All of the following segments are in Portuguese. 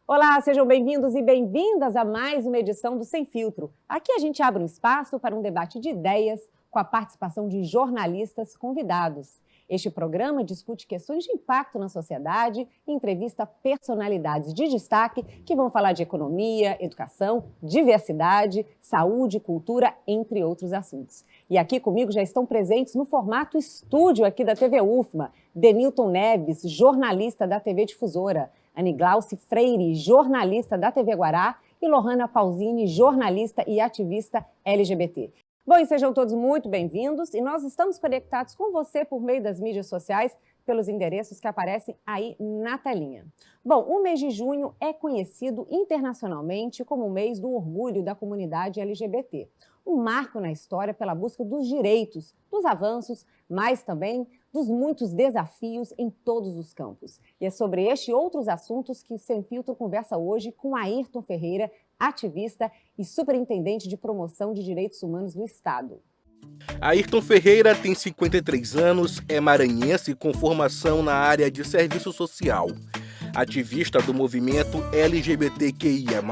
Olá, sejam bem-vindos e bem-vindas a mais uma edição do Sem Filtro. Aqui a gente abre um espaço para um debate de ideias com a participação de jornalistas convidados. Este programa discute questões de impacto na sociedade e entrevista personalidades de destaque que vão falar de economia, educação, diversidade, saúde, cultura, entre outros assuntos. E aqui comigo já estão presentes no formato estúdio aqui da TV UFMA, Denilton Neves, jornalista da TV Difusora, Aniglauce Freire, jornalista da TV Guará, e Lohana Pausini, jornalista e ativista LGBT. Bom, e sejam todos muito bem-vindos, e nós estamos conectados com você por meio das mídias sociais, pelos endereços que aparecem aí na telinha. Bom, o mês de junho é conhecido internacionalmente como o mês do orgulho da comunidade LGBT. Um marco na história pela busca dos direitos, dos avanços, mas também dos muitos desafios em todos os campos. E é sobre este e outros assuntos que o Sem Filtro conversa hoje com Ayrton Ferreira, ativista e superintendente de promoção de direitos humanos do Estado. Ayrton Ferreira tem 53 anos, é maranhense com formação na área de serviço social. Ativista do movimento LGBTQIA+,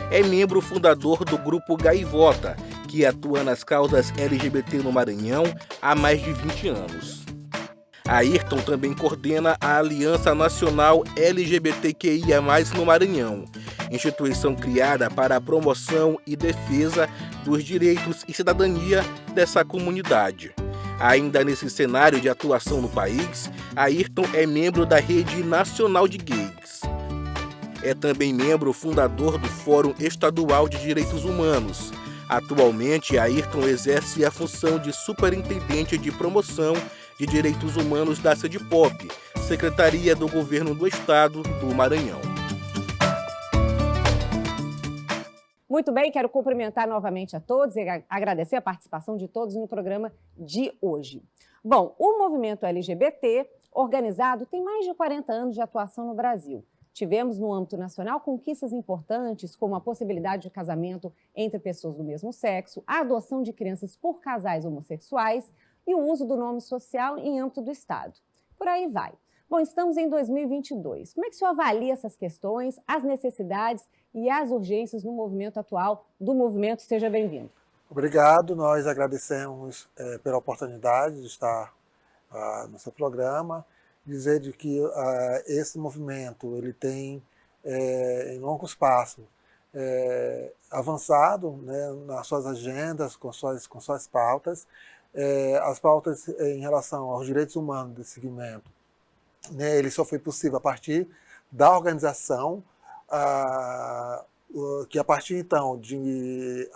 é membro fundador do grupo Gaivota, que atua nas causas LGBT no Maranhão há mais de 20 anos. Ayrton também coordena a Aliança Nacional LGBTQIA+, no Maranhão, instituição criada para a promoção e defesa dos direitos e cidadania dessa comunidade. Ainda nesse cenário de atuação no país, Ayrton é membro da Rede Nacional de Gays. É também membro fundador do Fórum Estadual de Direitos Humanos. Atualmente, Ayrton exerce a função de superintendente de promoção de direitos humanos da SEDPOP, Secretaria do Governo do Estado do Maranhão. Muito bem, quero cumprimentar novamente a todos e agradecer a participação de todos no programa de hoje. Bom, o movimento LGBT organizado tem mais de 40 anos de atuação no Brasil. Tivemos no âmbito nacional conquistas importantes, como a possibilidade de casamento entre pessoas do mesmo sexo, a adoção de crianças por casais homossexuais e o uso do nome social em âmbito do Estado. Por aí vai. Bom, estamos em 2022. Como é que o senhor avalia essas questões, as necessidades e as urgências no movimento atual do movimento? Seja bem-vindo. Obrigado, nós agradecemos pela oportunidade de estar no seu programa, dizer de que esse movimento ele tem, em longos passos, avançado, né, nas suas agendas, com suas pautas, as pautas em relação aos direitos humanos desse segmento, né, ele só foi possível a partir da organização, que a partir então,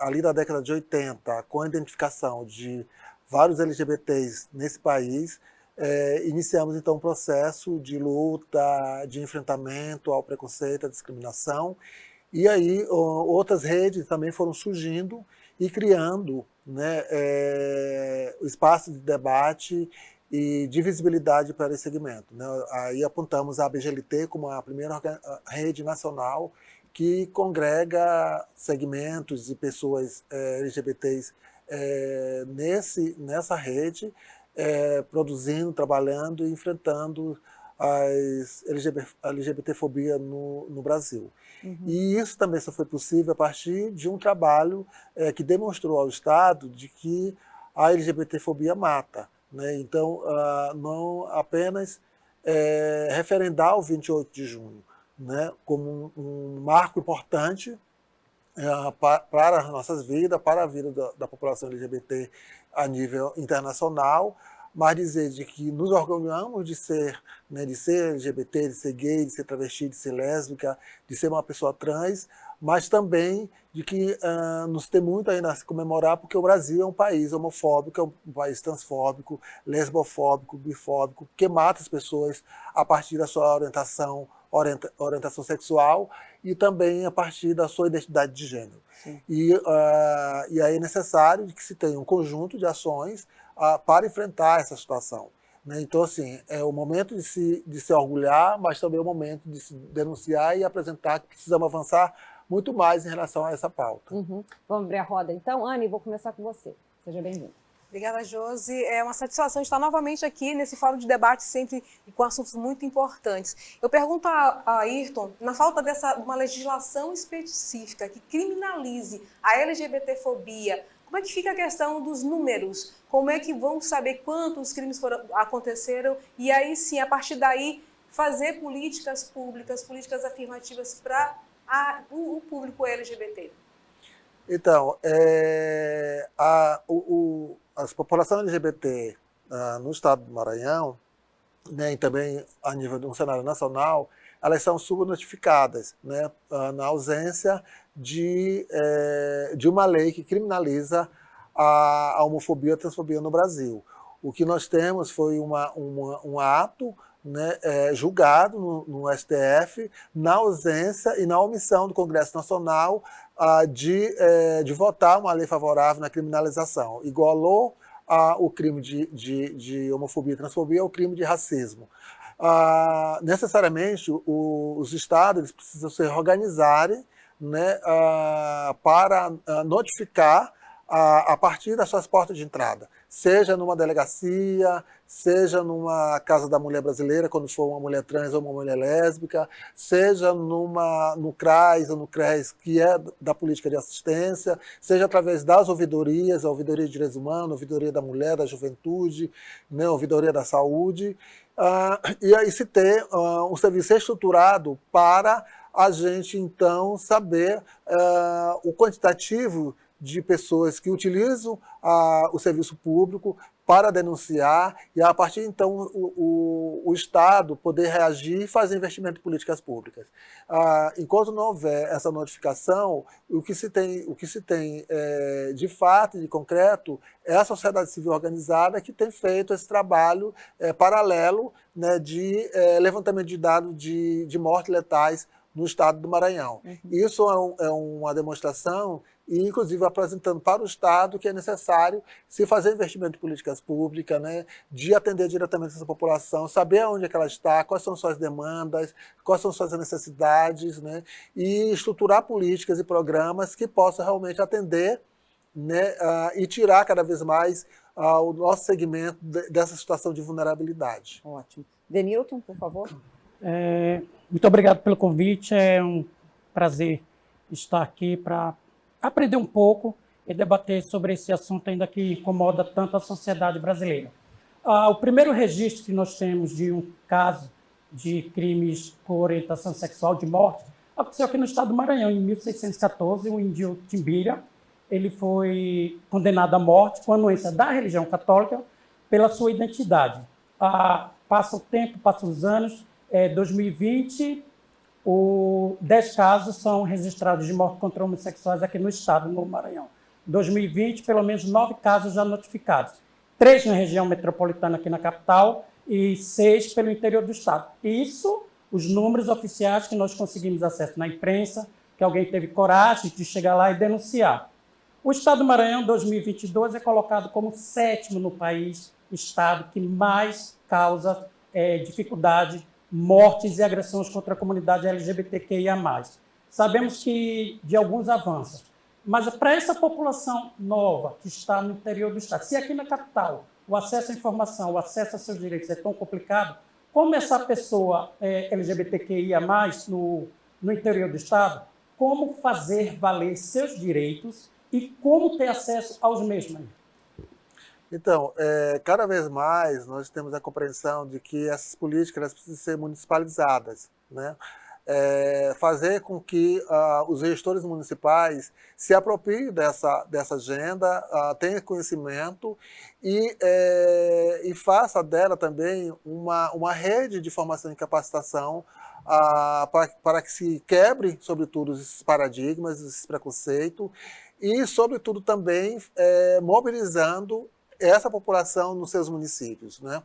ali da década de 80, com a identificação de vários LGBTs nesse país, iniciamos então um processo de luta, de enfrentamento ao preconceito, à discriminação, e aí outras redes também foram surgindo e criando, né, espaço de debate e de visibilidade para esse segmento, né? Aí apontamos a ABGLT como a primeira rede nacional que congrega segmentos e pessoas LGBTs nessa rede, produzindo, trabalhando e enfrentando as LGBTfobia no Brasil. Uhum. E isso também só foi possível a partir de um trabalho que demonstrou ao Estado de que a LGBTfobia mata, né? Então, não apenas referendar o 28 de junho, né, como um marco importante para as nossas vidas, para a vida da população LGBT a nível internacional, mas dizer de que nos orgulhamos de ser, né, de ser LGBT, de ser gay, de ser travesti, de ser lésbica, de ser uma pessoa trans, mas também de que nos tem muito ainda a se comemorar, porque o Brasil é um país homofóbico, é um país transfóbico, lesbofóbico, bifóbico, que mata as pessoas a partir da sua orientação sexual e também a partir da sua identidade de gênero. E aí é necessário que se tenha um conjunto de ações para enfrentar essa situação, né? Então, assim, é o momento de se orgulhar, mas também é o momento de se denunciar e apresentar que precisamos avançar muito mais em relação a essa pauta. Uhum. Vamos abrir a roda, então. Anne, vou começar com você. Seja bem-vinda. Obrigada, Josi. É uma satisfação estar novamente aqui nesse fórum de debate, sempre com assuntos muito importantes. Eu pergunto a Ayrton, na falta uma legislação específica que criminalize a LGBTfobia, como é que fica a questão dos números? Como é que vão saber quantos crimes aconteceram? E aí sim, a partir daí, fazer políticas públicas, políticas afirmativas para o público LGBT? Então, a população LGBT no estado do Maranhão, né, e também a nível de um cenário nacional, elas são subnotificadas, né, na ausência de uma lei que criminaliza a homofobia e a transfobia no Brasil. O que nós temos foi um ato, né, julgado no STF, na ausência e na omissão do Congresso Nacional de votar uma lei favorável na criminalização. Igualou o crime de homofobia e transfobia ao crime de racismo. Necessariamente, os estados precisam se organizarem, né, para notificar a partir das suas portas de entrada, seja numa delegacia, seja numa Casa da Mulher Brasileira, quando for uma mulher trans ou uma mulher lésbica, seja no CRAS ou no CRES, que é da política de assistência, seja através das ouvidorias, a ouvidoria de direitos humanos, a ouvidoria da mulher, da juventude, né, a ouvidoria da saúde, e aí se ter um serviço estruturado para a gente, então, saber o quantitativo de pessoas que utilizam o serviço público para denunciar e, a partir então, o Estado poder reagir e fazer investimento em políticas públicas. Enquanto não houver essa notificação, o que se tem de fato e de concreto é a sociedade civil organizada que tem feito esse trabalho paralelo, né, de levantamento de dados de mortes letais no estado do Maranhão. Uhum. Isso é uma demonstração e, inclusive, apresentando para o Estado que é necessário se fazer investimento em políticas públicas, né, de atender diretamente essa população, saber onde é que ela está, quais são suas demandas, quais são suas necessidades, né, e estruturar políticas e programas que possam realmente atender, né, e tirar cada vez mais o nosso segmento dessa situação de vulnerabilidade. Ótimo. Denilton, por favor. Muito obrigado pelo convite, é um prazer estar aqui para aprender um pouco e debater sobre esse assunto ainda que incomoda tanto a sociedade brasileira. O primeiro registro que nós temos de um caso de crimes por orientação sexual de morte aconteceu aqui no estado do Maranhão, em 1614, o índio Timbira. Ele foi condenado à morte com a anuência da religião católica pela sua identidade. Passa o tempo, passam os anos, 2020, 10 casos são registrados de morte contra homossexuais aqui no estado, no Maranhão. 2020, pelo menos 9 casos já notificados. 3 na região metropolitana aqui na capital e 6 pelo interior do estado. Isso, os números oficiais que nós conseguimos acesso na imprensa, que alguém teve coragem de chegar lá e denunciar. O estado do Maranhão, 2022, é colocado como 7º no país, estado que mais causa dificuldade, mortes e agressões contra a comunidade LGBTQIA+. Sabemos que de alguns avanços, mas para essa população nova que está no interior do estado, se aqui na capital o acesso à informação, o acesso a seus direitos é tão complicado, como essa pessoa LGBTQIA+, no interior do estado, como fazer valer seus direitos e como ter acesso aos mesmos? Então, cada vez mais nós temos a compreensão de que essas políticas precisam ser municipalizadas, né? Fazer com que os gestores municipais se apropriem dessa agenda, tenham conhecimento e faça dela também uma rede de formação e capacitação para que se quebre, sobretudo, esses paradigmas, esses preconceitos e, sobretudo, também mobilizando essa população nos seus municípios, né?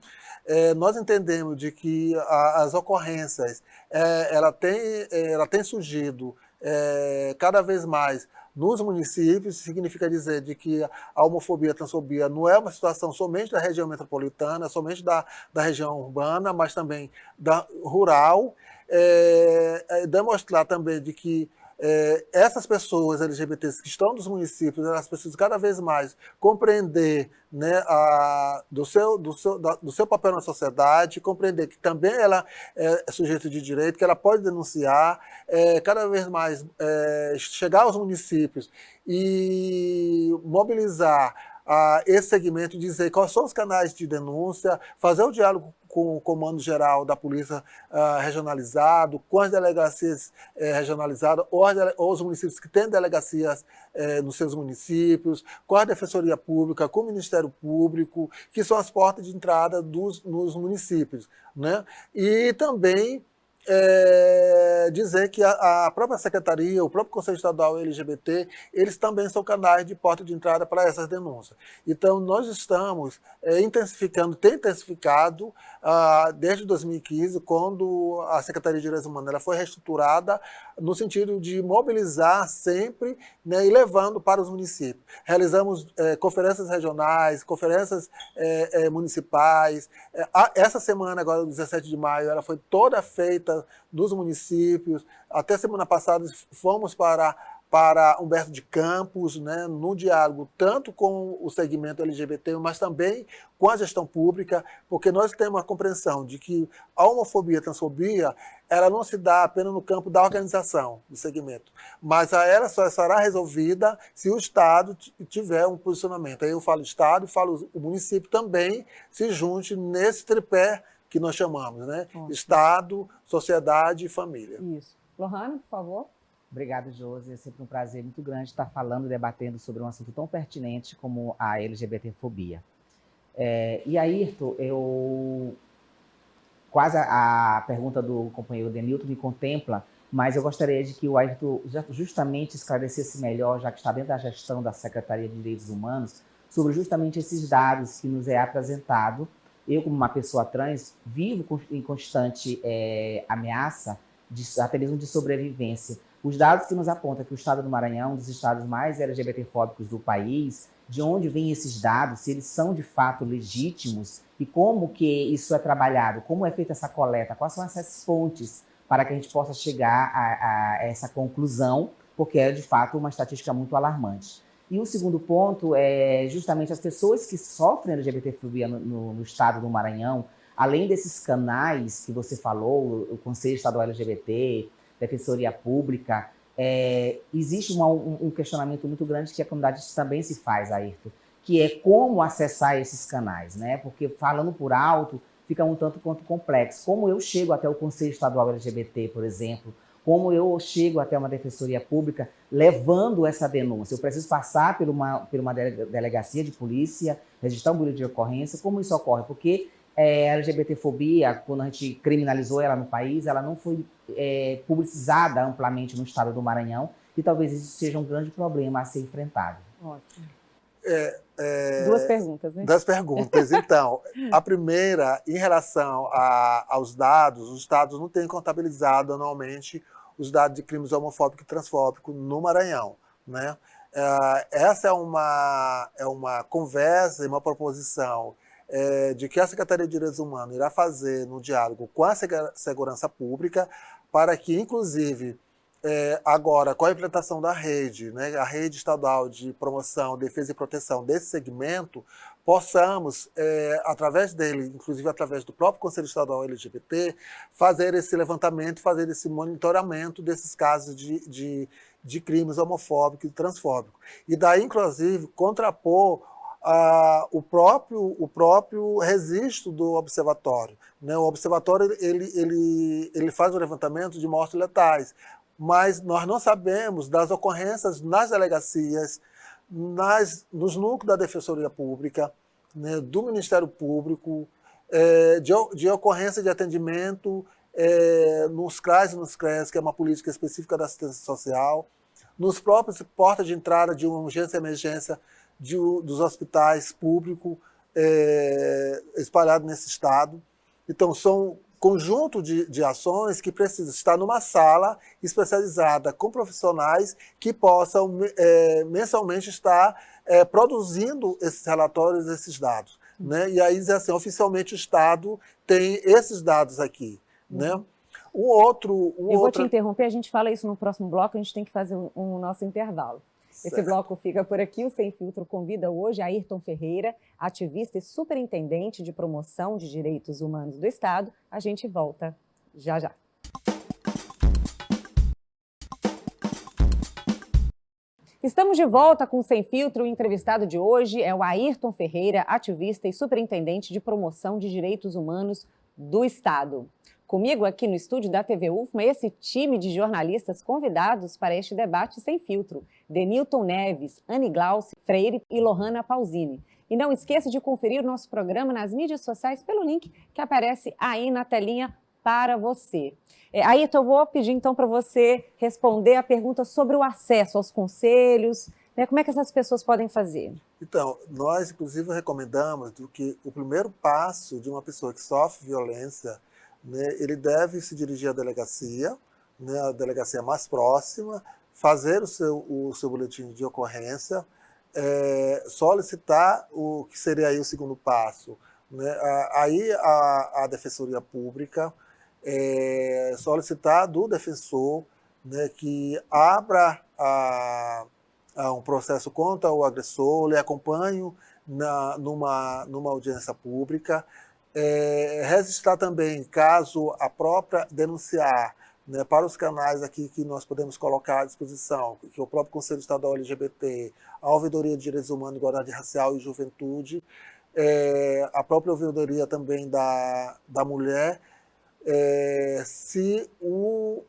Nós entendemos de que as ocorrências ela tem surgido cada vez mais nos municípios, significa dizer de que a homofobia e a transfobia não é uma situação somente da região metropolitana, somente da região urbana, mas também da rural, demonstrar também de que essas pessoas LGBTs que estão nos municípios, elas precisam cada vez mais compreender, né, do seu papel na sociedade, compreender que também ela é sujeito de direito, que ela pode denunciar, cada vez mais chegar aos municípios e mobilizar esse segmento, dizer quais são os canais de denúncia, fazer o diálogo com o Comando Geral da Polícia regionalizado, com as delegacias regionalizadas, ou os municípios que têm delegacias nos seus municípios, com a Defensoria Pública, com o Ministério Público, que são as portas de entrada nos municípios, né? E também dizer que a própria Secretaria, o próprio Conselho Estadual LGBT, eles também são canais de porta de entrada para essas denúncias. Então, nós estamos intensificando, tem intensificado desde 2015, quando a Secretaria de Direitos Humanos ela foi reestruturada no sentido de mobilizar sempre, né, e levando para os municípios. Realizamos conferências regionais, conferências municipais. Essa semana, agora, 17 de maio, ela foi toda feita dos municípios. Até semana passada fomos para Humberto de Campos, né, no diálogo tanto com o segmento LGBT, mas também com a gestão pública, porque nós temos a compreensão de que a homofobia e a transfobia ela não se dá apenas no campo da organização do segmento, mas ela só será resolvida se o Estado tiver um posicionamento. Aí eu falo Estado e falo o município também se junte nesse tripé que nós chamamos, né? Estado, sociedade e família. Isso. Lohane, por favor. Obrigado, Josi. É sempre um prazer muito grande estar falando, debatendo sobre um assunto tão pertinente como a LGBTfobia. E Ayrton, quase a pergunta do companheiro Denilton me contempla, mas eu gostaria de que o Ayrton justamente esclarecesse melhor, já que está dentro da gestão da Secretaria de Direitos Humanos, sobre justamente esses dados que nos é apresentado. Eu, como uma pessoa trans, vivo em constante ameaça, até mesmo de sobrevivência. Os dados que nos apontam que o estado do Maranhão é um dos estados mais LGBTfóbicos do país, de onde vêm esses dados, se eles são de fato legítimos e como que isso é trabalhado, como é feita essa coleta, quais são essas fontes para que a gente possa chegar a essa conclusão, porque é de fato uma estatística muito alarmante. E o segundo ponto é justamente as pessoas que sofrem LGBTfobia no estado do Maranhão, além desses canais que você falou, o Conselho Estadual LGBT, Defensoria Pública, existe um questionamento muito grande que a comunidade também se faz, Ayrton, que é como acessar esses canais, né? Porque falando por alto, fica um tanto quanto complexo. Como eu chego até o Conselho Estadual LGBT, por exemplo, como eu chego até uma defensoria pública levando essa denúncia? Eu preciso passar por uma delegacia de polícia, registrar um boletim de ocorrência. Como isso ocorre? Porque a LGBTfobia, quando a gente criminalizou ela no país, ela não foi publicizada amplamente no estado do Maranhão, e talvez isso seja um grande problema a ser enfrentado. Ótimo. Duas perguntas, né? Das perguntas. Então, a primeira, em relação aos dados, os estados não têm contabilizado anualmente os dados de crimes homofóbicos e transfóbicos no Maranhão, né? Essa é uma conversa e uma proposição de que a Secretaria de Direitos Humanos irá fazer no diálogo com a Segurança Pública para que, inclusive, agora, com a implantação da rede, né, a rede estadual de promoção, defesa e proteção desse segmento, possamos, através dele, inclusive através do próprio Conselho Estadual LGBT, fazer esse levantamento, fazer esse monitoramento desses casos de crimes homofóbicos e transfóbicos. E daí, inclusive, contrapor o próprio registro do observatório, né? O observatório ele faz o levantamento de mortes letais, mas nós não sabemos das ocorrências nas delegacias, nos núcleos da Defensoria Pública, né, do Ministério Público, de ocorrência de atendimento nos CRAS e nos CRES, que é uma política específica da assistência social, nos próprios portas de entrada de urgência e emergência dos hospitais públicos espalhados nesse estado. Então, são conjunto de ações que precisam estar numa sala especializada com profissionais que possam mensalmente estar produzindo esses relatórios, esses dados, né? E aí dizer assim, oficialmente o Estado tem esses dados aqui, né? Eu vou te interromper, a gente fala isso no próximo bloco, a gente tem que fazer um nosso intervalo. Certo. Esse bloco fica por aqui. O Sem Filtro convida hoje Ayrton Ferreira, ativista e superintendente de promoção de direitos humanos do Estado. A gente volta já já. Estamos de volta com o Sem Filtro. O entrevistado de hoje é o Ayrton Ferreira, ativista e superintendente de promoção de direitos humanos do Estado. Comigo aqui no estúdio da TV UFMA, esse time de jornalistas convidados para este debate sem filtro. Denilton Neves, Anne Glauce Freire e Lohana Pausini. E não esqueça de conferir o nosso programa nas mídias sociais pelo link que aparece aí na telinha para você. Ayrton, eu vou pedir então para você responder a pergunta sobre o acesso aos conselhos, né? Como é que essas pessoas podem fazer? Então, nós inclusive recomendamos que o primeiro passo de uma pessoa que sofre violência, né, ele deve se dirigir à delegacia, né, a delegacia mais próxima, fazer o seu boletim de ocorrência, solicitar o que seria aí o segundo passo, né, aí a Defensoria Pública, solicitar do defensor, né, que abra um processo contra o agressor, lhe acompanhe numa audiência pública, registrar também, caso a própria denunciar, né, para os canais aqui que nós podemos colocar à disposição, que é o próprio Conselho Estadual LGBT, a Ouvidoria de Direitos Humanos, Igualdade Racial e Juventude, a própria Ouvidoria também da Mulher, se o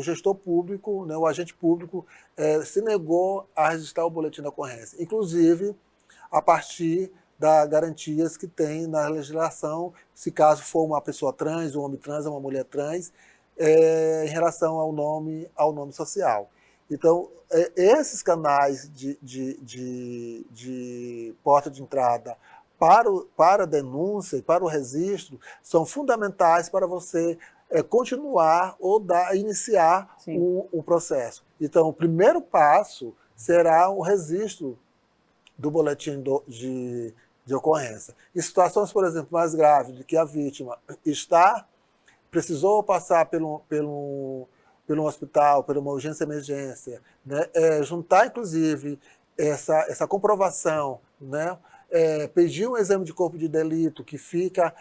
gestor público, né, o agente público, se negou a registrar o boletim de ocorrência, inclusive a partir das garantias que tem na legislação, se caso for uma pessoa trans, um homem trans, uma mulher trans, em relação ao nome social. Então, esses canais de porta de entrada para a denúncia e para o registro são fundamentais para você continuar ou iniciar o processo. Então, o primeiro passo será o registro do boletim de ocorrência. Em situações, por exemplo, mais graves, de que a vítima precisou passar pelo hospital, por uma urgência-emergência, né? Juntar, inclusive, essa comprovação, né? Pedir um exame de corpo de delito, que fica,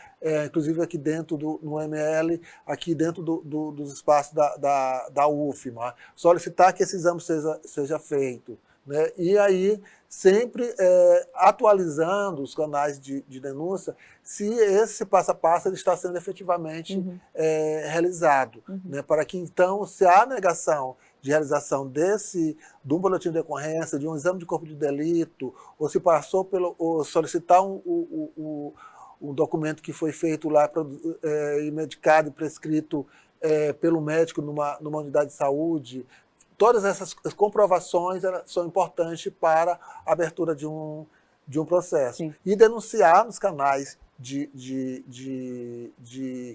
inclusive, aqui dentro no ML, aqui dentro dos espaços da UFMA, solicitar que esse exame seja feito, né? E aí, sempre atualizando os canais de denúncia, se esse passo a passo ele está sendo efetivamente realizado, né? Para que, então, se há negação de realização de um boletim de ocorrência, de um exame de corpo de delito, ou se passou ou solicitar um documento que foi feito lá, e medicado e prescrito pelo médico numa unidade de saúde, todas essas comprovações são importantes para a abertura de um processo. Sim. E denunciar nos canais que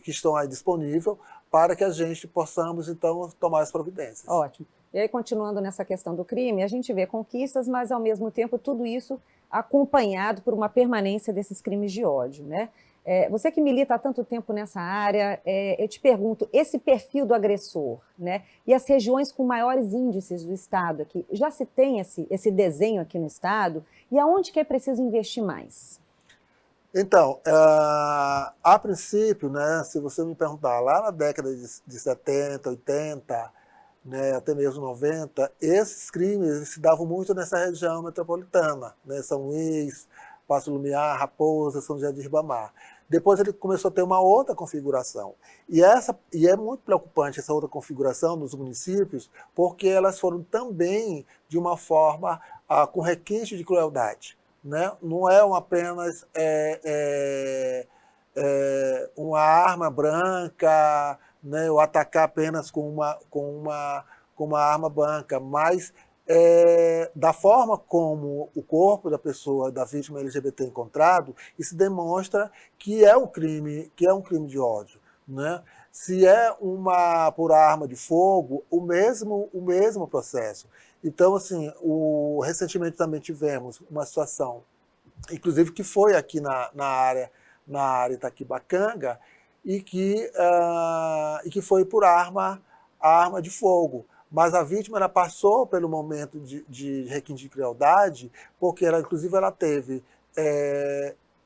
estão aí disponíveis para que a gente possamos, então, tomar as providências. Ótimo. E aí, continuando nessa questão do crime, a gente vê conquistas, mas, ao mesmo tempo, tudo isso acompanhado por uma permanência desses crimes de ódio, né? Você que milita há tanto tempo nessa área, eu te pergunto, esse perfil do agressor, né, e as regiões com maiores índices do Estado aqui, já se tem esse desenho aqui no Estado, e aonde que é preciso investir mais? Então, a princípio, né, se você me perguntar, lá na década de 70, 80, né, até mesmo 90, esses crimes se davam muito nessa região metropolitana, né, São Luís, Paço Lumiar, Raposa, São José de Ribamar. Depois ele começou a ter uma outra configuração. E é muito preocupante essa outra configuração nos municípios, porque elas foram também de uma forma com requinte de crueldade, né? Não é apenas uma arma branca, né? Ou atacar apenas com uma arma branca, mas da forma como o corpo da pessoa, da vítima LGBT encontrado, isso demonstra que é um crime de ódio, né? Se é por arma de fogo, o mesmo processo. Então, assim, recentemente também tivemos uma situação, inclusive que foi aqui na área Itaquibacanga, e que foi por arma de fogo. Mas a vítima ela passou pelo momento de requinte de crueldade, porque ela, inclusive, ela teve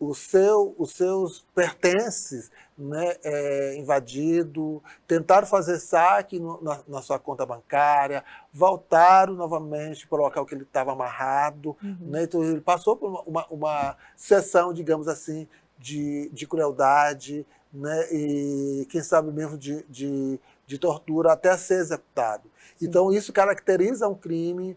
os seus pertences, né, invadido, tentaram fazer saque na sua conta bancária, voltaram novamente para o local que ele estava amarrado. Né, então ele passou por uma sessão, digamos assim, de crueldade, né, e quem sabe mesmo de tortura até ser executado. Sim. Então isso caracteriza um crime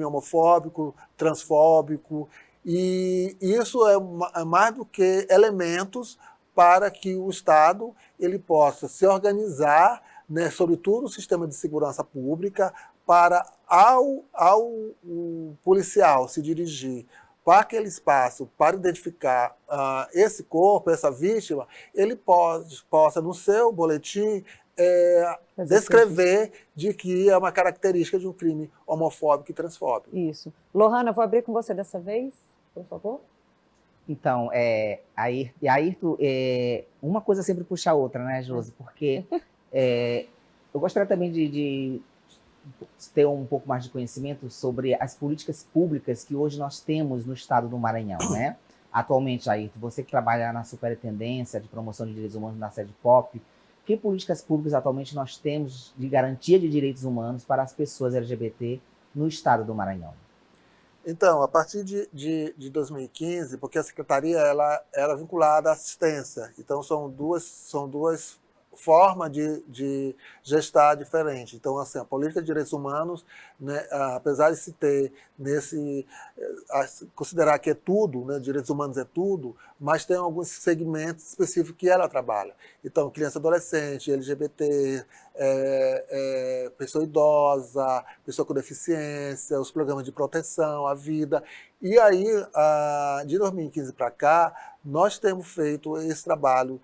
homofóbico, transfóbico, e isso é mais do que elementos para que o Estado ele possa se organizar, né, sobretudo o sistema de segurança pública, para ao policial se dirigir para aquele espaço, para identificar esse corpo, essa vítima, ele possa, no seu boletim, descrever de que é uma característica de um crime homofóbico e transfóbico. Isso. Lohana, vou abrir com você dessa vez, por favor. Então, Ayrton, uma coisa sempre puxa a outra, né, Josi? Porque eu gostaria também de ter um pouco mais de conhecimento sobre as políticas públicas que hoje nós temos no estado do Maranhão, né? Atualmente, Ayrton, você que trabalha na Superintendência de Promoção de Direitos Humanos na SEDPOP, que políticas públicas atualmente nós temos de garantia de direitos humanos para as pessoas LGBT no estado do Maranhão? Então, a partir de 2015, porque a secretaria ela era vinculada à assistência, então são duas formas de gestar diferente. Então, assim, a política de direitos humanos, né, apesar de se ter considerar que é tudo, né, direitos humanos é tudo, mas tem alguns segmentos específicos que ela trabalha. Então, criança e adolescente, LGBT, pessoa idosa, pessoa com deficiência, os programas de proteção à vida. E aí, de 2015 para cá, nós temos feito esse trabalho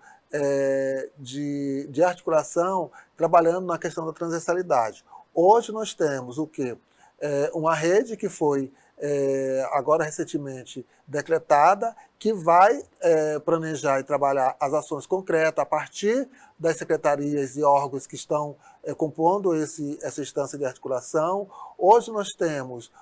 de articulação, trabalhando na questão da transversalidade. Hoje nós temos o quê? Uma rede que foi agora recentemente decretada, que vai planejar e trabalhar as ações concretas a partir das secretarias e órgãos que estão compondo essa instância de articulação. Hoje nós temos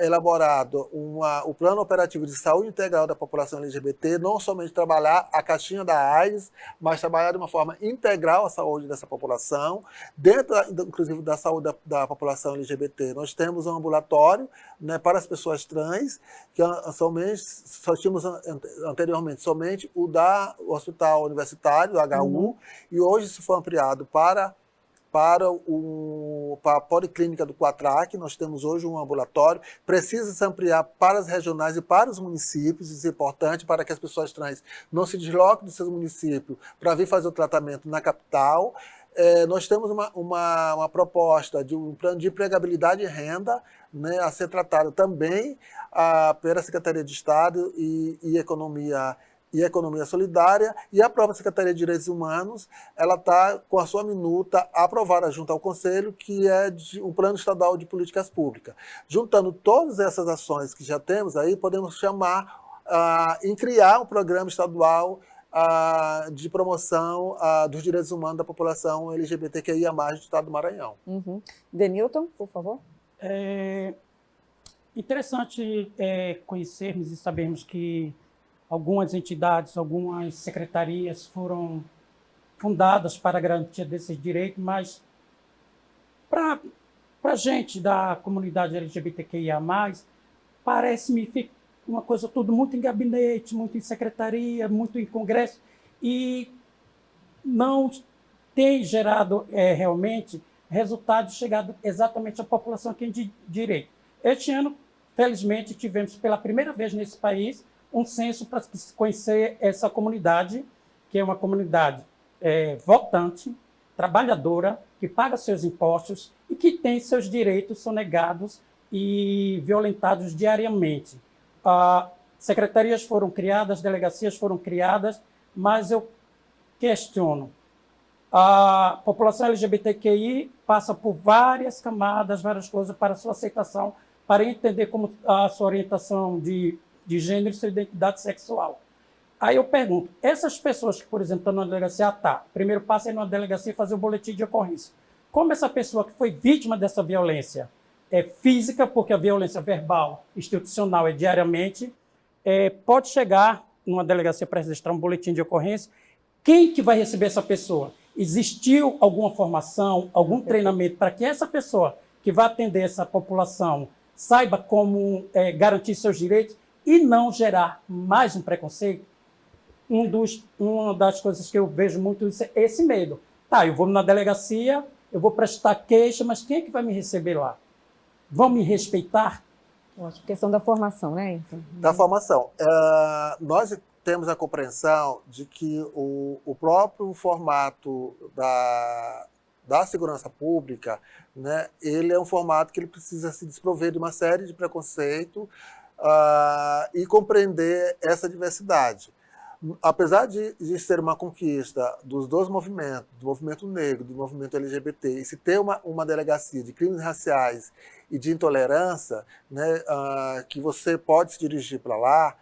elaborado o Plano Operativo de Saúde Integral da População LGBT, não somente trabalhar a caixinha da AIDS, mas trabalhar de uma forma integral a saúde dessa população. Dentro, inclusive, da saúde da população LGBT, nós temos um ambulatório, né, para as pessoas trans, que só tínhamos anteriormente somente o Hospital Universitário, o HU, e hoje isso foi ampliado para a Policlínica do Quatrac. Nós temos hoje um ambulatório, precisa se ampliar para as regionais e para os municípios, isso é importante para que as pessoas trans não se desloquem dos seus municípios para vir fazer o tratamento na capital. Nós temos uma proposta de um plano de empregabilidade e renda, né, a ser tratado também pela Secretaria de Estado e Economia Solidária, e a própria Secretaria de Direitos Humanos, ela está com a sua minuta aprovada junto ao Conselho, que é um Plano Estadual de Políticas Públicas. Juntando todas essas ações que já temos aí, podemos chamar em criar um programa estadual de promoção dos direitos humanos da população LGBTQIA+, do estado do Maranhão. Uhum. Denilton, por favor. Interessante conhecermos e sabermos que algumas entidades, algumas secretarias foram fundadas para a garantia desses direitos, mas para a gente da comunidade LGBTQIA+, parece-me uma coisa tudo muito em gabinete, muito em secretaria, muito em congresso, e não tem gerado realmente resultados chegados exatamente à população que tem direito. Este ano, felizmente, tivemos pela primeira vez nesse país um censo para se conhecer essa comunidade, que é uma comunidade votante, trabalhadora, que paga seus impostos e que tem seus direitos sonegados e violentados diariamente. Secretarias foram criadas, delegacias foram criadas, mas eu questiono. A população LGBTQI passa por várias camadas, várias coisas para sua aceitação, para entender como a sua orientação de gênero e sua identidade sexual. Aí eu pergunto, essas pessoas que, por exemplo, estão na delegacia, o primeiro passo é ir na delegacia fazer o boletim de ocorrência. Como essa pessoa que foi vítima dessa violência é física, porque a violência verbal, institucional é diariamente, pode chegar numa delegacia para registrar um boletim de ocorrência, quem que vai receber essa pessoa? Existiu alguma formação, algum treinamento para que essa pessoa que vai atender essa população saiba como garantir seus direitos e não gerar mais um preconceito? Uma das coisas que eu vejo muito é esse medo. Tá, eu vou na delegacia, eu vou prestar queixa, mas quem é que vai me receber lá? Vão me respeitar? Ótimo. Questão da formação, né? Então, Da formação. Nós temos a compreensão de que o próprio formato da segurança pública, né, ele é um formato que ele precisa se desprover de uma série de preconceito e compreender essa diversidade. Apesar de ser uma conquista dos dois movimentos, do movimento negro, do movimento LGBT, e se ter uma delegacia de crimes raciais e de intolerância, né, que você pode se dirigir para lá,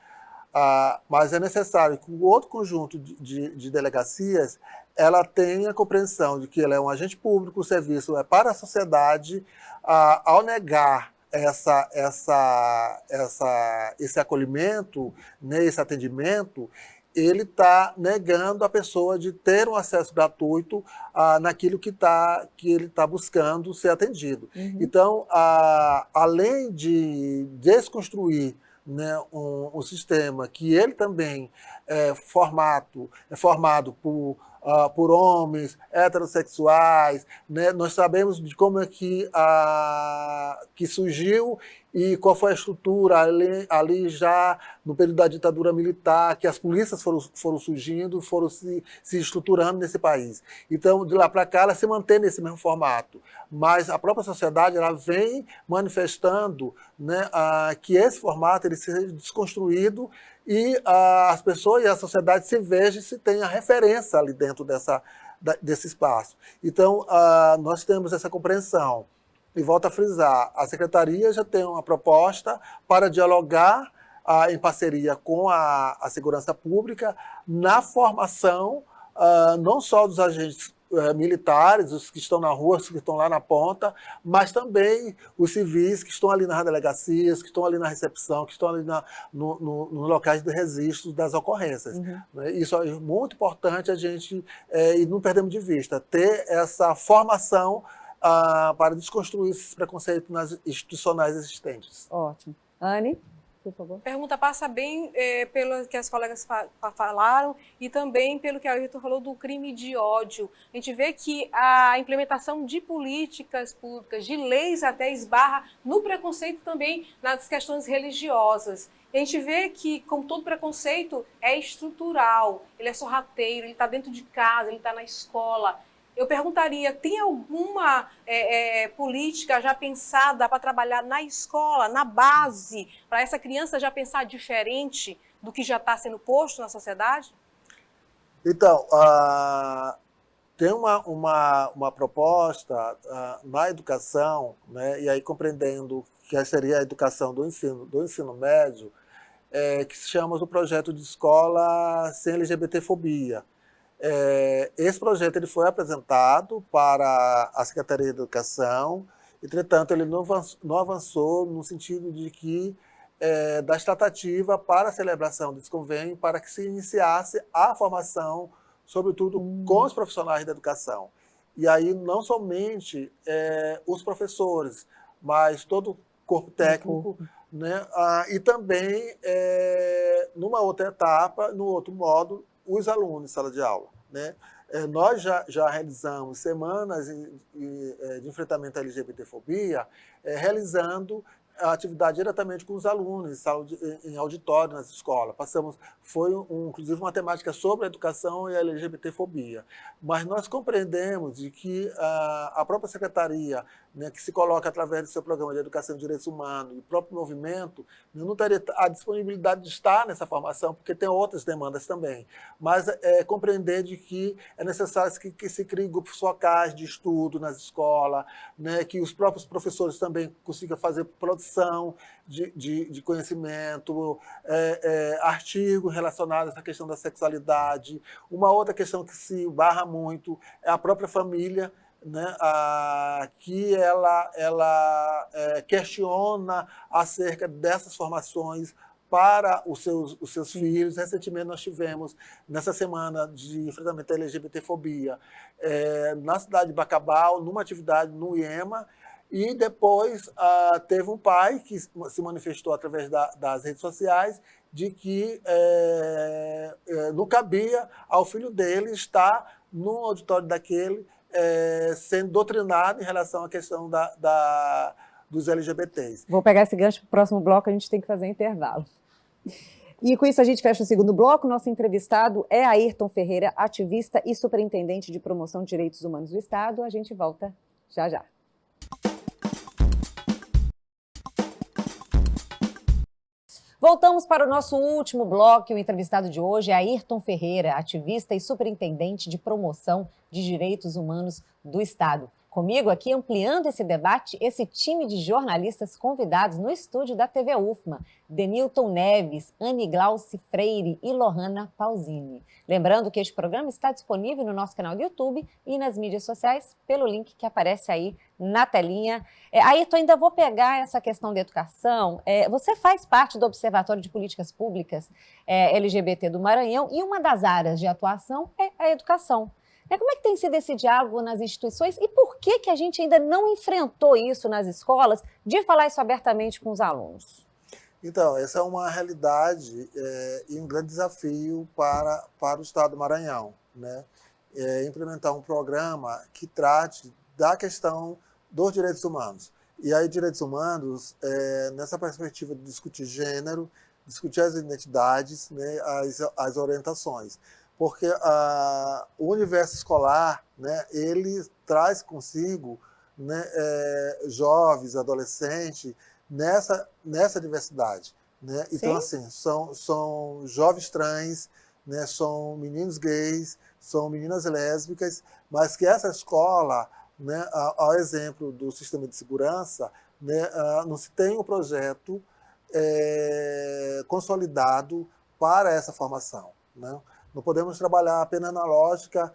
mas é necessário que o outro conjunto de delegacias ela tenha a compreensão de que ela é um agente público, o serviço é para a sociedade, ao negar esse acolhimento, né, esse atendimento, ele está negando a pessoa de ter um acesso gratuito naquilo que ele está buscando ser atendido. Então, além de desconstruir, né, um sistema que ele também é formado por homens heterossexuais, né? Nós sabemos de como é que surgiu e qual foi a estrutura ali já no período da ditadura militar, que as polícias foram surgindo, foram se estruturando nesse país. Então, de lá para cá, ela se mantém nesse mesmo formato. Mas a própria sociedade ela vem manifestando, né, que esse formato ele seja desconstruído e as pessoas e a sociedade se vejam e se tenha referência ali dentro desse espaço. Então, nós temos essa compreensão. E volto a frisar, a Secretaria já tem uma proposta para dialogar em parceria com a segurança pública na formação não só dos agentes militares, os que estão na rua, os que estão lá na ponta, mas também os civis que estão ali nas delegacias, que estão ali na recepção, que estão ali nos locais de registro das ocorrências. Isso é muito importante a gente, e não perdemos de vista, ter essa formação para desconstruir esses preconceitos institucionais existentes. Ótimo. Anne, por favor. A pergunta passa bem pelo que as colegas falaram e também pelo que a Ayrton falou do crime de ódio. A gente vê que a implementação de políticas públicas, de leis até esbarra no preconceito também nas questões religiosas. E a gente vê que, como todo preconceito, é estrutural, ele é sorrateiro, ele está dentro de casa, ele está na escola. Eu perguntaria, tem alguma política já pensada para trabalhar na escola, na base, para essa criança já pensar diferente do que já está sendo posto na sociedade? Então, tem uma proposta na educação, né, e aí compreendendo que seria a educação do ensino médio, que se chama o projeto de escola sem LGBTfobia. Esse projeto ele foi apresentado para a Secretaria de Educação, entretanto ele não avançou no sentido de que das tratativas para a celebração desse convênio, para que se iniciasse a formação, sobretudo com os profissionais da educação. E aí não somente os professores, mas todo o corpo técnico, né? E também, numa outra etapa, no outro modo, os alunos em sala de aula, né? Nós já realizamos semanas de enfrentamento à LGBTfobia, realizando a atividade diretamente com os alunos, em auditório nas escolas. Foi inclusive uma temática sobre a educação e a LGBTfobia. Mas nós compreendemos de que a própria Secretaria, né, que se coloca através do seu programa de educação e direitos humanos e o próprio movimento, não teria a disponibilidade de estar nessa formação, porque tem outras demandas também. Mas compreender de que é necessário que se criem grupos focais de estudo nas escolas, né, que os próprios professores também consigam fazer produção de conhecimento, artigos relacionados a essa questão da sexualidade. Uma outra questão que se barra muito é a própria família, né, que ela questiona acerca dessas formações para os seus filhos. Recentemente nós tivemos, nessa semana de enfrentamento à LGBTfobia, na cidade de Bacabal, numa atividade no IEMA, e depois teve um pai que se manifestou através das redes sociais de que não cabia ao filho dele estar no auditório daquele sendo doutrinado em relação à questão dos LGBTs. Vou pegar esse gancho para o próximo bloco, a gente tem que fazer intervalo. E com isso a gente fecha o segundo bloco. Nosso entrevistado é Ayrton Ferreira, ativista e superintendente de promoção de direitos humanos do Estado. A gente volta já já. Voltamos para o nosso último bloco. O entrevistado de hoje é Ayrton Ferreira, ativista e superintendente de promoção de direitos humanos do Estado. Comigo aqui, ampliando esse debate, esse time de jornalistas convidados no estúdio da TV UFMA, Denilton Neves, Anne Glauce Freire e Lohana Pausini. Lembrando que este programa está disponível no nosso canal do YouTube e nas mídias sociais pelo link que aparece aí na telinha. Ayrton, ainda vou pegar essa questão da educação. Você faz parte do Observatório de Políticas Públicas LGBT do Maranhão e uma das áreas de atuação é a educação. Como é que tem sido esse diálogo nas instituições e por que a gente ainda não enfrentou isso nas escolas, de falar isso abertamente com os alunos? Então, essa é uma realidade e um grande desafio para o Estado do Maranhão, né? Implementar um programa que trate da questão dos direitos humanos. E aí, direitos humanos, nessa perspectiva de discutir gênero, discutir as identidades, né, as orientações. Porque o universo escolar, né, ele traz consigo, né, jovens, adolescentes, nessa diversidade. Né? Então, assim, são jovens trans, né, são meninos gays, são meninas lésbicas, mas que essa escola, né, ao exemplo do sistema de segurança, né, não se tem um projeto consolidado para essa formação. Né? Não podemos trabalhar apenas na lógica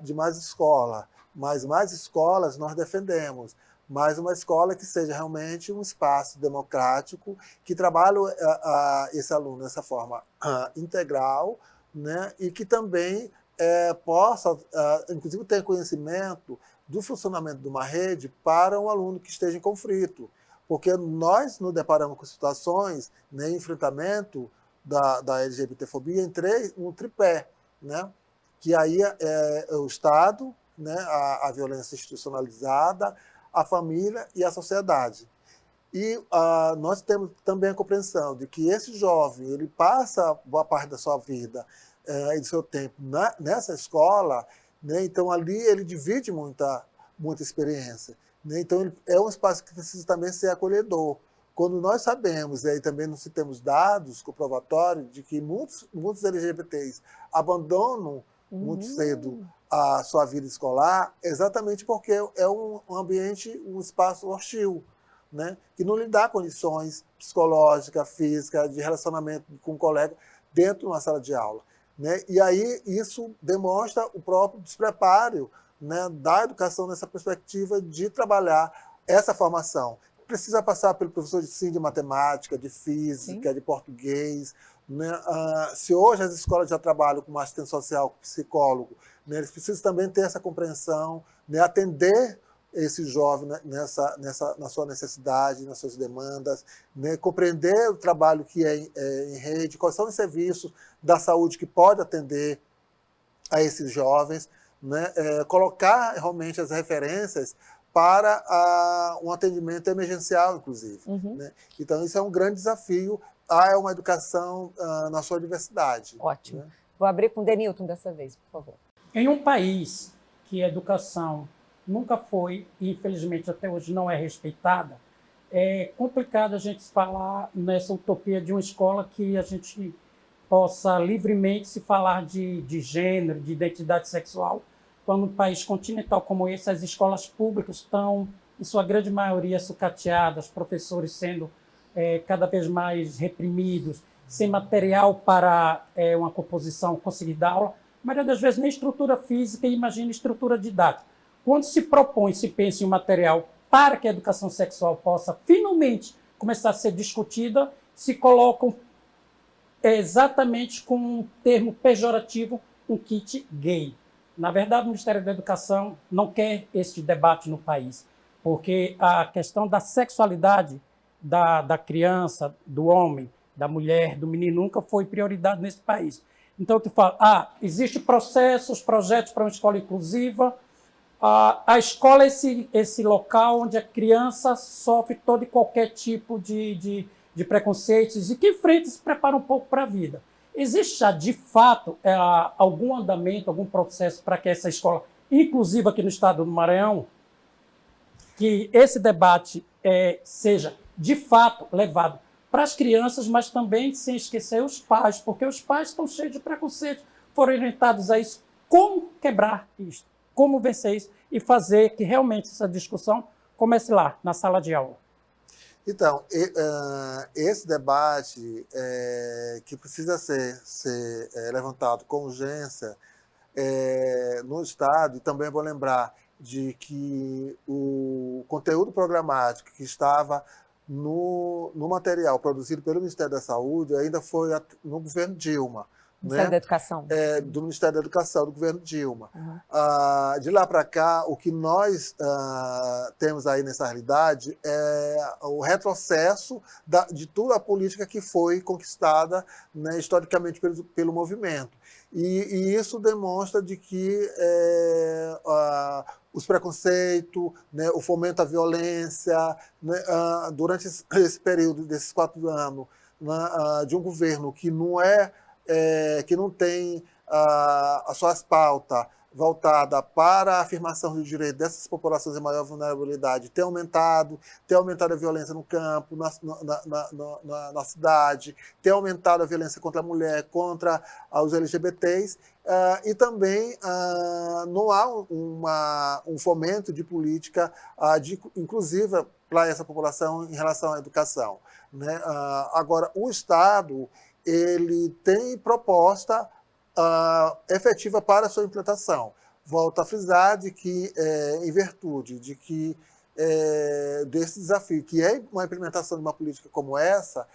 de mais escola, mas mais escolas nós defendemos, mas uma escola que seja realmente um espaço democrático, que trabalhe esse aluno dessa forma integral, né, e que também possa, inclusive, ter conhecimento do funcionamento de uma rede para um aluno que esteja em conflito. Porque nós nos deparamos com situações, né, enfrentamento da LGBTfobia em um tripé, né? Que aí é o Estado, né, a violência institucionalizada, a família e a sociedade. E nós temos também a compreensão de que esse jovem ele passa boa parte da sua vida e do seu tempo nessa escola, né? Então ali ele divide muita experiência. Né? Então ele é um espaço que precisa também ser acolhedor. Quando nós sabemos, e aí também não temos dados comprobatórios, de que muitos LGBTs abandonam muito cedo a sua vida escolar, exatamente porque é um ambiente, um espaço hostil, né? Que não lhe dá condições psicológicas, físicas, de relacionamento com um colega dentro de uma sala de aula. Né? E aí isso demonstra o próprio despreparo, né, da educação nessa perspectiva de trabalhar essa formação. Precisa passar pelo professor de matemática, de física, Sim. de português. Né? Se hoje as escolas já trabalham com assistente social, com psicólogo, né, eles precisam também ter essa compreensão, né, atender esse jovem na sua necessidade, nas suas demandas, né, compreender o trabalho que é em rede, quais são os serviços da saúde que pode atender a esses jovens, né, colocar realmente as referências para um atendimento emergencial, inclusive. Né? Então, isso é um grande desafio a uma educação na sua diversidade. Ótimo. Né? Vou abrir com o Denilton dessa vez, por favor. Em um país que a educação nunca foi, e infelizmente até hoje não é respeitada, é complicado a gente falar nessa utopia de uma escola que a gente possa livremente se falar de gênero, de identidade sexual, quando um país continental como esse, as escolas públicas estão, em sua grande maioria, sucateadas, professores sendo cada vez mais reprimidos, sem material para uma composição conseguir dar aula, a maioria das vezes nem estrutura física e imagina estrutura didática. Quando se propõe, se pensa em um material para que a educação sexual possa finalmente começar a ser discutida, se colocam exatamente com um termo pejorativo, um kit gay. Na verdade, o Ministério da Educação não quer este debate no país, porque a questão da sexualidade da criança, do homem, da mulher, do menino, nunca foi prioridade nesse país. Então, eu te falo, existem processos, projetos para uma escola inclusiva. A escola é esse local onde a criança sofre todo e qualquer tipo de preconceitos e que enfrenta e se prepara um pouco para a vida. Existe já, de fato, algum andamento, algum processo para que essa escola, inclusive aqui no estado do Maranhão, que esse debate seja, de fato, levado para as crianças, mas também sem esquecer os pais, porque os pais estão cheios de preconceito, foram orientados a isso. Como quebrar isso? Como vencer isso? E fazer que realmente essa discussão comece lá, na sala de aula. Então, esse debate que precisa ser levantado com urgência no Estado, e também vou lembrar de que o conteúdo programático que estava no material produzido pelo Ministério da Saúde ainda foi no governo Dilma. Ministério da Educação. Do Ministério da Educação, do governo Dilma. Uhum. De lá para cá, o que nós temos aí nessa realidade é o retrocesso de toda a política que foi conquistada, né, historicamente pelo movimento. E isso demonstra de que os preconceitos, né, o fomento à violência, né, durante esse período desses 4 anos, né, de um governo que não tem as suas pautas voltadas para a afirmação do direito dessas populações em maior vulnerabilidade, tem aumentado a violência no campo, na cidade, tem aumentado a violência contra a mulher, contra os LGBTs, e também não há um fomento de política inclusiva para essa população em relação à educação, né? Agora, o Estado ele tem proposta efetiva para a sua implantação. Volto a frisar de que, em virtude de que desse desafio, que é uma implementação de uma política como essa,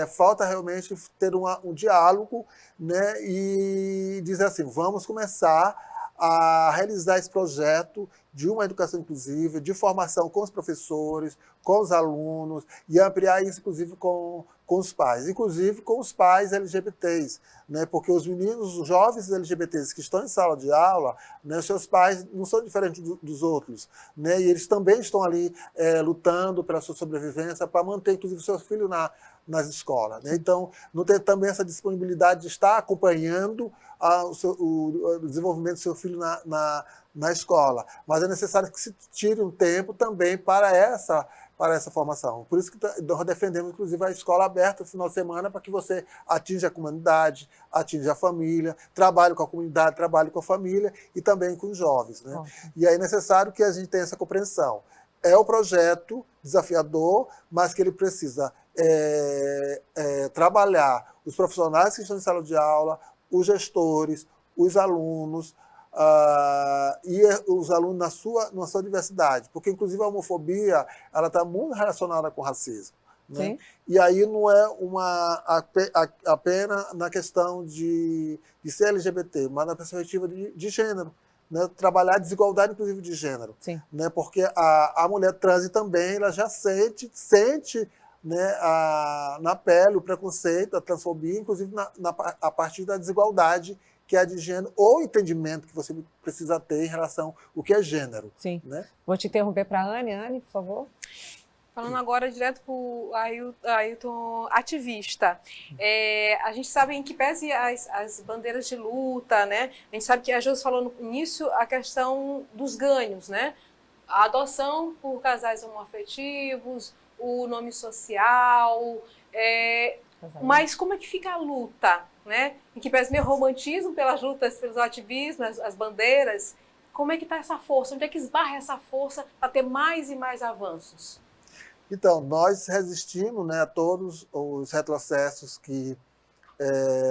falta realmente ter um diálogo, né, e dizer assim, vamos começar a realizar esse projeto de uma educação inclusiva, de formação com os professores, com os alunos, e ampliar isso, inclusive, com os pais, inclusive com os pais LGBTs, né? Porque os meninos, os jovens LGBTs que estão em sala de aula, né, seus pais não são diferentes dos outros, né? E eles também estão ali lutando pela sua sobrevivência para manter, inclusive, seus filhos nas escolas, né? Então, não tem também essa disponibilidade de estar acompanhando o desenvolvimento do seu filho na escola, mas é necessário que se tire um tempo também para essa formação. Por isso que nós defendemos, inclusive, a escola aberta no final de semana, para que você atinja a comunidade, atinja a família, trabalhe com a comunidade, trabalhe com a família e também com os jovens, né? E aí é necessário que a gente tenha essa compreensão. É um projeto desafiador, mas que ele precisa trabalhar os profissionais que estão em sala de aula, os gestores, os alunos, e os alunos na sua diversidade, porque inclusive a homofobia ela está muito relacionada com o racismo, né? E aí não é apenas na questão de ser LGBT, mas na perspectiva de gênero, né? Trabalhar a desigualdade inclusive de gênero, né? Porque a mulher trans também ela já sente né, na pele o preconceito, a transfobia, inclusive a partir da desigualdade que é de gênero, ou o entendimento que você precisa ter em relação ao que é gênero. Sim. Né? Vou te interromper para a Anne. Anne, por favor. Falando agora direto para o Ailton ativista, a gente sabe em que pese as bandeiras de luta, né? A gente sabe que a Josi falou no início a questão dos ganhos, né? A adoção por casais homoafetivos, o nome social, mas como é que fica a luta, né? Em que pese meio romantismo pelas lutas, pelos ativismos, as bandeiras, como é que está essa força? Onde é que esbarra essa força para ter mais e mais avanços? Então, nós resistimos, né, a todos os retrocessos que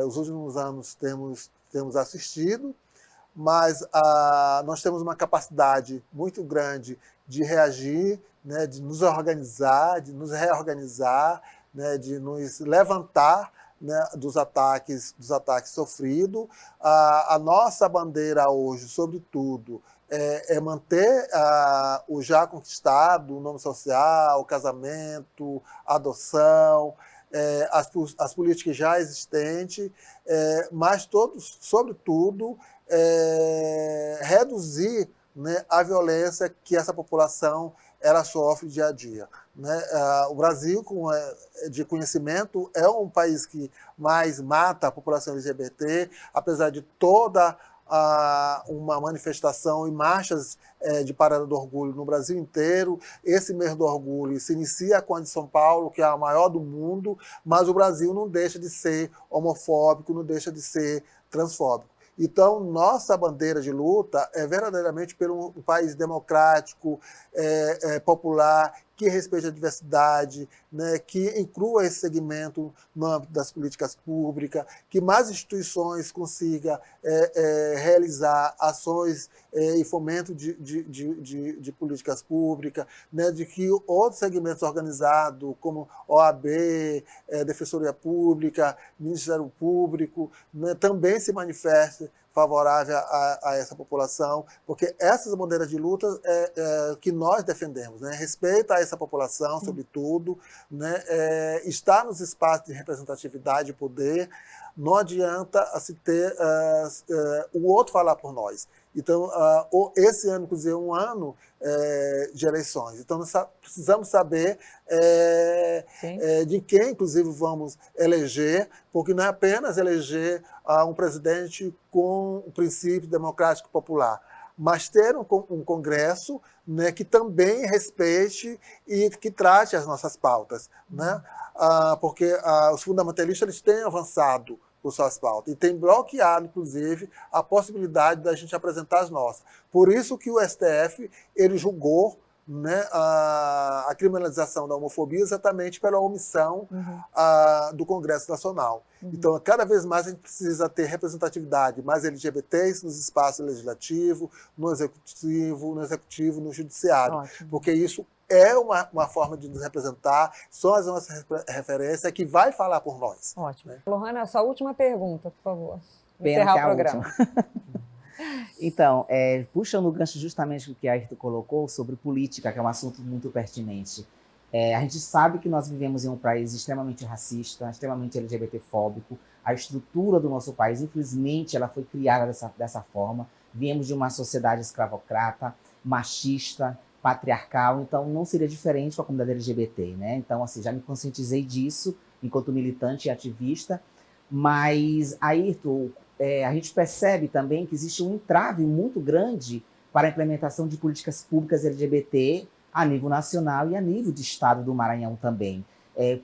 os últimos anos temos assistido, mas nós temos uma capacidade muito grande de reagir, né, de nos organizar, de nos reorganizar, né, de nos levantar, né, dos ataques sofridos. A nossa bandeira hoje, sobretudo, é manter o já conquistado, o nome social, o casamento, a adoção, as políticas já existentes, mas sobretudo, reduzir, né, a violência que essa população ela sofre dia a dia. Né? O Brasil, de conhecimento, é um país que mais mata a população LGBT, apesar de toda uma manifestação e marchas de parada do orgulho no Brasil inteiro. Esse mês do orgulho se inicia com a de São Paulo, que é a maior do mundo, mas o Brasil não deixa de ser homofóbico, não deixa de ser transfóbico. Então, nossa bandeira de luta é verdadeiramente por um país democrático, popular, que respeite a diversidade, né, que inclua esse segmento no âmbito das políticas públicas, que mais instituições consigam realizar ações e fomento de políticas públicas, né, de que outros segmentos organizados, como OAB, Defensoria Pública, Ministério Público, né, também se manifestem favorável a essa população, porque essas bandeiras de luta que nós defendemos, né? Respeito a essa população, sobretudo, né? Estar nos espaços de representatividade e poder, não adianta se ter o outro falar por nós. Então, esse ano, inclusive, é um ano de eleições. Então, nós precisamos saber de quem, inclusive, vamos eleger, porque não é apenas eleger um presidente com o princípio democrático popular, mas ter um Congresso, né, que também respeite e que trate as nossas pautas. Né? Porque os fundamentalistas eles têm avançado por suas pautas e têm bloqueado, inclusive, a possibilidade da gente apresentar as nossas. Por isso que o STF ele julgou, né, a criminalização da homofobia exatamente pela omissão do Congresso Nacional. Então, cada vez mais a gente precisa ter representatividade mais LGBTs nos espaços legislativos, no executivo, no judiciário. Ótimo. Porque isso é uma forma de nos representar, são as nossas referências que vai falar por nós. Ótimo. Né? Lohana, sua última pergunta, por favor. Encerrar o programa. Então, puxando o gancho justamente do que a Airton colocou sobre política, que é um assunto muito pertinente. A gente sabe que nós vivemos em um país extremamente racista, extremamente LGBTfóbico. A estrutura do nosso país, infelizmente, ela foi criada dessa forma. Viemos de uma sociedade escravocrata, machista, patriarcal, então não seria diferente com a comunidade LGBT, né? Então, assim, já me conscientizei disso enquanto militante e ativista, mas, Airton, a gente percebe também que existe um entrave muito grande para a implementação de políticas públicas LGBT a nível nacional e a nível de estado do Maranhão também.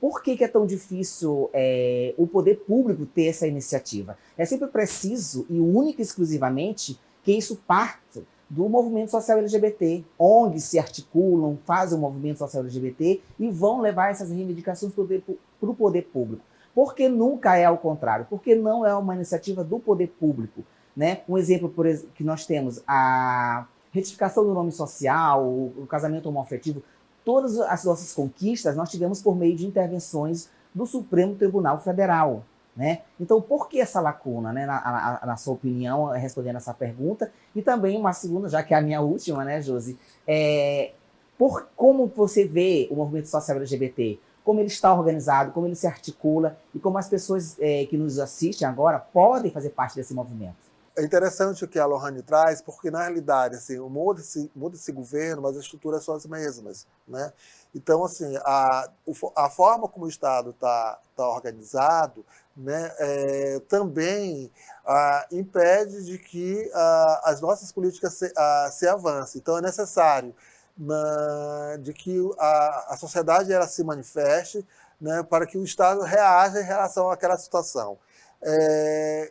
Por que é tão difícil o poder público ter essa iniciativa? É sempre preciso, e única e exclusivamente, que isso parte do movimento social LGBT, ONGs se articulam, fazem o movimento social LGBT e vão levar essas reivindicações para o poder público. Porque nunca é ao contrário, porque não é uma iniciativa do poder público. Né? Um exemplo que nós temos, a retificação do nome social, o casamento homoafetivo, todas as nossas conquistas nós tivemos por meio de intervenções do Supremo Tribunal Federal. Né? Então, por que essa lacuna, né? na sua opinião, respondendo essa pergunta? E também uma segunda, já que é a minha última, né, Josi? Como você vê o movimento social LGBT? Como ele está organizado, como ele se articula e como as pessoas que nos assistem agora podem fazer parte desse movimento? É interessante o que a Lohane traz, porque, na realidade, assim, muda-se governo, mas as estruturas são as mesmas, né? Então, assim, a forma como o Estado está organizado, né, também impede de que as nossas políticas se avancem. Então, é necessário de que a sociedade ela se manifeste, né, para que o Estado reaja em relação àquela situação.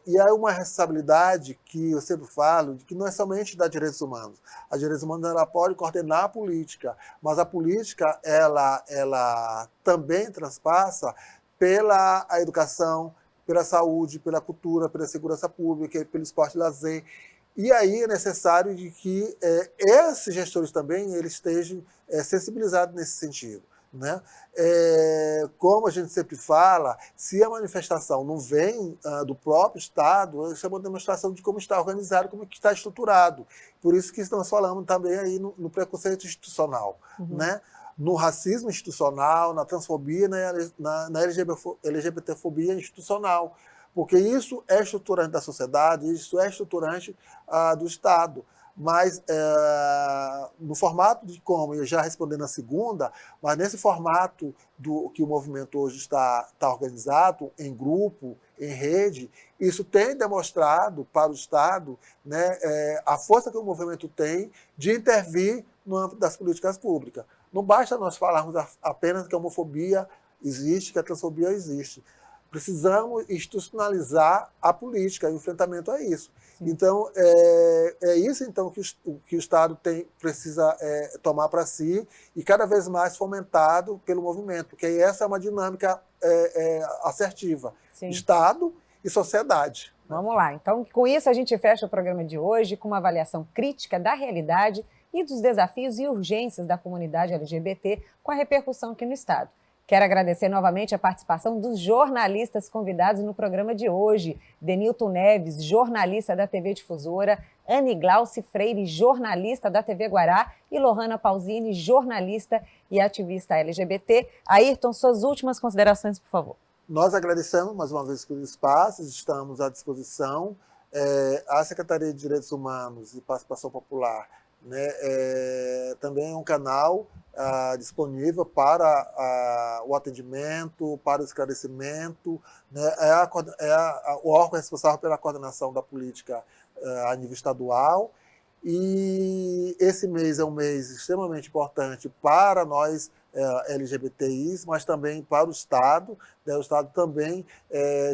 E há uma responsabilidade que eu sempre falo, de que não é somente da direitos humanos. A direitos humanos ela pode coordenar a política, mas a política ela também transpassa pela educação, pela saúde, pela cultura, pela segurança pública, pelo esporte e lazer. E aí é necessário de que esses gestores também eles estejam sensibilizados nesse sentido, né? Como a gente sempre fala, se a manifestação não vem do próprio Estado, isso é uma demonstração de como está organizado, como está estruturado. Por isso que nós falamos também aí no preconceito institucional, né? No racismo institucional, na transfobia, na LGBTfobia institucional. Porque isso é estruturante da sociedade, isso é estruturante do Estado. Mas no formato de como, eu já respondendo na segunda, mas nesse formato que o movimento hoje está organizado, em grupo, em rede, isso tem demonstrado para o Estado, né, a força que o movimento tem de intervir no âmbito das políticas públicas. Não basta nós falarmos apenas que a homofobia existe, que a transfobia existe. Precisamos institucionalizar a política, o enfrentamento a isso. Sim. Então, é isso então, que o Estado precisa tomar para si e cada vez mais fomentado pelo movimento, porque essa é uma dinâmica assertiva. Sim. Estado e sociedade. Vamos lá. Então, com isso, a gente fecha o programa de hoje com uma avaliação crítica da realidade e dos desafios e urgências da comunidade LGBT com a repercussão aqui no Estado. Quero agradecer novamente a participação dos jornalistas convidados no programa de hoje. Denilton Neves, jornalista da TV Difusora, Anne Glauce Freire, jornalista da TV Guará, e Lohana Pausini, jornalista e ativista LGBT. Ayrton, suas últimas considerações, por favor. Nós agradecemos mais uma vez pelo espaço, estamos à disposição. A Secretaria de Direitos Humanos e Participação Popular, né, também é um canal disponível para o atendimento, para o esclarecimento, né, o órgão responsável pela coordenação da política a nível estadual. E esse mês é um mês extremamente importante para nós LGBTIs, mas também para o Estado. Né? O Estado também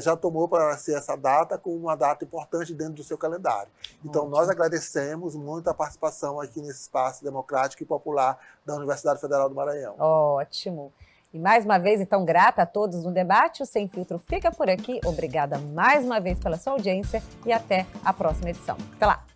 já tomou para si essa data como uma data importante dentro do seu calendário. Então, nós agradecemos muito a participação aqui nesse espaço democrático e popular da Universidade Federal do Maranhão. Ótimo. E mais uma vez, então, grata a todos no debate. O Sem Filtro fica por aqui. Obrigada mais uma vez pela sua audiência e até a próxima edição. Até lá!